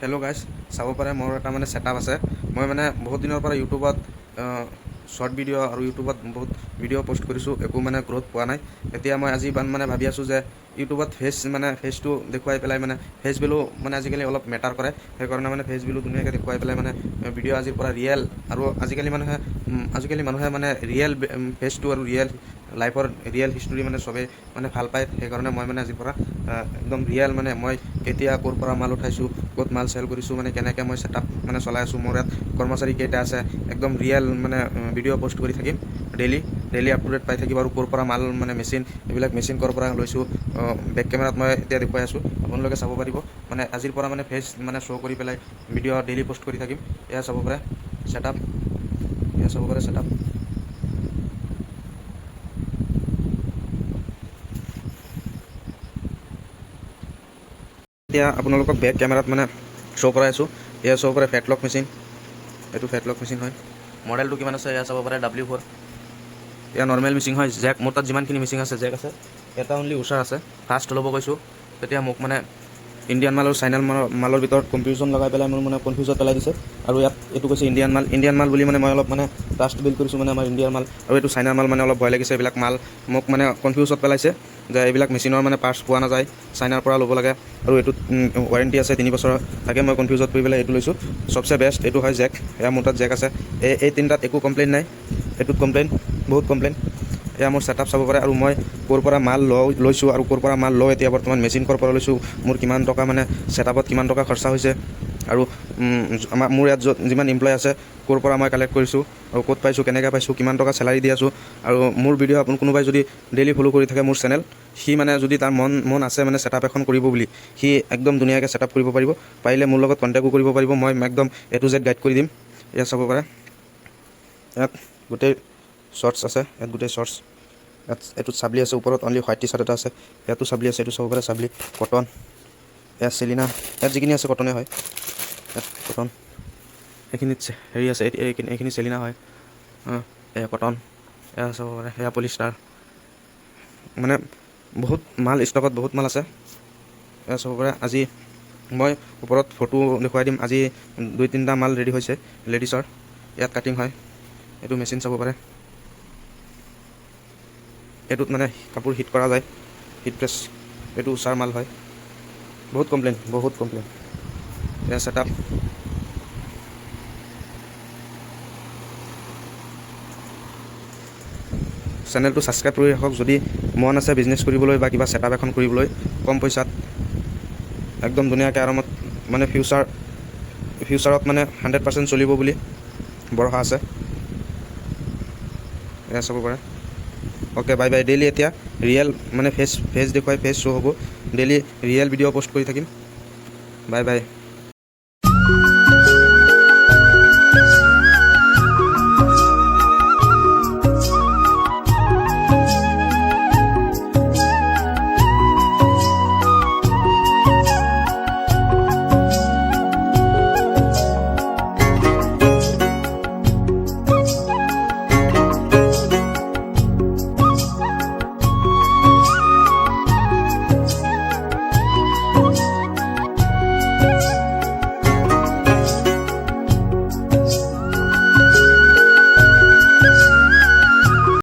Hello' guys, চাব পাৰে মোৰ এটা মানে ছেটআপ আছে। মই মানে বহুত দিনৰ পৰা ইউটিউবত শ্বৰ্ট ভিডিঅ' আৰু ইউটিউবত বহুত ভিডিঅ' পষ্ট কৰিছোঁ, একো মানে গ্ৰ'থ পোৱা নাই। এতিয়া মই আজি মানে ভাবি আছোঁ যে ইউটিউবত ফেচটো দেখুৱাই পেলাই মানে ফেচ ভেলু মানে আজিকালি অলপ মেটাৰ কৰে। সেইকাৰণে মানে ফেচ ভেলু ধুনীয়াকৈ দেখুৱাই পেলাই মানে ভিডিঅ' আজিৰ পৰা ৰিয়েল আৰু আজিকালি মানুহে মানে ৰিয়েল ফেচটো আৰু ৰিয়েল লাইফৰ ৰিয়েল হিষ্টৰী মানে চবেই মানে ভাল পায়। সেইকাৰণে মই মানে আজিৰ পৰা একদম ৰিয়েল মানে মই কেতিয়া ক'ৰ পৰা মাল উঠাইছোঁ, ক'ত মাল চেল কৰিছোঁ, মানে কেনেকৈ মই ছেটআপ মানে চলাই আছোঁ, মোৰ ইয়াত কৰ্মচাৰী কেইটা আছে, একদম ৰিয়েল মানে ভিডিঅ' পষ্ট কৰি থাকিম ডেইলি আপ টু ডেট পাই থাকিব। আৰু ক'ৰ পৰা মাল মানে এইবিলাক মেচিন ক'ৰ পৰা লৈছোঁ, বেক কেমেৰাত মই এতিয়া দেখুৱাই আছোঁ, আপোনালোকে চাব পাৰিব। মানে আজিৰ পৰা মানে ফেচ মানে শ্ব' কৰি পেলাই ভিডিঅ' ডেইলি পষ্ট কৰি থাকিম। এয়া চাব পাৰে ছেটআপ, এতিয়া আপোনালোকক বেক কেমেৰাত মানে শ্ব' কৰাই আছোঁ। এয়া চাব পাৰে ফেটলক মেচিন, এইটো ফেটলক মেচিন হয়। মডেলটো কিমান আছে এয়া চাব পাৰে W4। এয়া নৰ্মেল মিচিং হয়। জেক মোৰ তাত যিমানখিনি মিচিং আছে জেক আছে, এটা অনলি উষা আছে। ফাৰ্ষ্ট ল'ব কৈছোঁ, তেতিয়া মোক মানে ইণ্ডিয়ান মাল আৰু চাইনাৰ মালৰ ভিতৰত কনফিউজন লগাই পেলাই মোৰ মানে কনফিউজত পেলাই দিছে। আৰু ইয়াত এইটো কৈছে ইণ্ডিয়ান মাল বুলি মানে মই অলপ মানে ট্ৰাষ্ট বিল্ড কৰিছোঁ, মানে আমাৰ ইণ্ডিয়ান মাল। আৰু এইটো চাইনাৰ মাল মানে অলপ ভয় লাগিছে। এইবিলাক মাল মোক মানে কনফিউজত পেলাইছে যে এইবিলাক মেচিনৰ মানে পাৰ্টছ পোৱা নাযায়, চাইনাৰ পৰা ল'ব লাগে, আৰু এইটোত ৱাৰেণ্টি আছে 3 বছৰৰ। তাকে মই কনফিউজত কৰি পেলাই এইটো লৈছোঁ। চবচে বেষ্ট এইটো হয় জেক। এয়া মোৰ তাত জেক আছে। এই তিনিটাত একো কমপ্লেইন নাই। এইটোত বহুত কমপ্লেইন। এয়া মোৰ ছেটআপ চাব পাৰে। আৰু মই ক'ৰ পৰা মাল লৈছোঁ আৰু ক'ৰ পৰা মাল লওঁ, এতিয়া বৰ্তমান মেচিন ক'ৰ পৰা লৈছোঁ, মোৰ কিমান টকা মানে ছেটআপত কিমান টকা খৰচা হৈছে, আৰু মোৰ ইয়াত যিমান এমপ্লয় আছে ক'ৰ পৰা মই কালেক্ট কৰিছোঁ, আৰু ক'ত পাইছোঁ, কেনেকৈ পাইছোঁ, কিমান টকা চেলাৰী দি আছোঁ। আৰু মোৰ ভিডিঅ' কোনোবাই যদি ডেইলি ফ'ল' কৰি থাকে মোৰ চেনেল, সি মানে যদি তাৰ মন আছে মানে ছেটআপ এখন কৰিব বুলি, সি একদম ধুনীয়াকৈ ছেটআপ কৰিব পাৰিব। পাৰিলে মোৰ লগত কণ্টেক্টো কৰিব পাৰিব, মই একদম A to Z গাইড কৰি দিম। ইয়াত চাব পাৰে, ইয়াত গোটেই শ্বৰ্টছ আছে, ইয়াত গোটেই শ্বৰ্টছ। এইটোত চাবলি আছে, ওপৰত অনলি হোৱাইট টি চাৰ্ট এটা আছে। ইয়াতো চাবলি আছে, এইটো চাব পাৰে চাবলি, কটন। ইয়াত চেলিনা, ইয়াত যিখিনি আছে কটনে হয়। ইয়াত কটন, এইখিনিত হেৰি আছে, এইখিনি চেলিনা হয়। এয়া কটন, এয়া চাব পাৰে, এয়া পলিষ্টাৰ। মানে বহুত মাল ষ্টকত, বহুত মাল আছে। এয়া চাব পাৰে। আজি মই ওপৰত ফটো দেখুৱাই দিম। আজি 2-3টা মাল ৰেডি হৈছে লেডিছৰ। ইয়াত কাটিং হয়। এইটো মেচিন চাব পাৰে। এইটোত মানে কাপোৰ হিট কৰা যায়, হিট প্ৰেছ। এইটো উষাৰ মাল হয়। বহুত কমপ্লেইন। এয়া ছেটআপ। চেনেলটো ছাবস্ক্ৰাইব কৰি ৰাখক যদি মন আছে বিজনেছ কৰিবলৈ বা কিবা ছেটআপ এখন কৰিবলৈ, কম পইচাত একদম ধুনীয়াকৈ আৰামত, মানে ফিউচাৰত মানে 100% চলিব বুলি ভৰসা আছে। এয়া চাব পাৰে। Okay, bye bye. ডেইলি এতিয়া ৰিয়েল মানে ফেচ দেখুৱাই ফেচ শ্ব' হ'ব। ডেইলি ৰিয়েল ভিডিঅ' পষ্ট কৰি থাকিম। Bye bye.